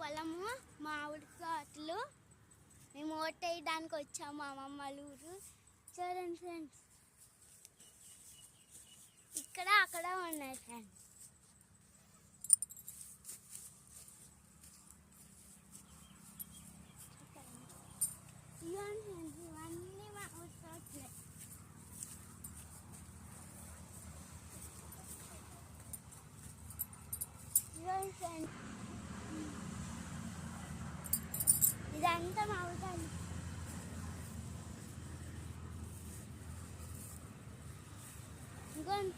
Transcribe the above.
పొలము మామిడి తోటలు. మేము ఓటేయడానికి వచ్చాము మా అమ్మమ్మ వాళ్ళ ఊరు. చూడండి ఫ్రెండ్స్, ఇక్కడ అక్కడ ఉన్నాయి ఫ్రెండ్స్. ఇవన్నీ ఫ్రెండ్స్, ఇవన్నీ మామిడి తోటలే. ఇవన్నీ ఫ్రెండ్స్, ఇదంతా మామిడికాయలు. ఇంకోండి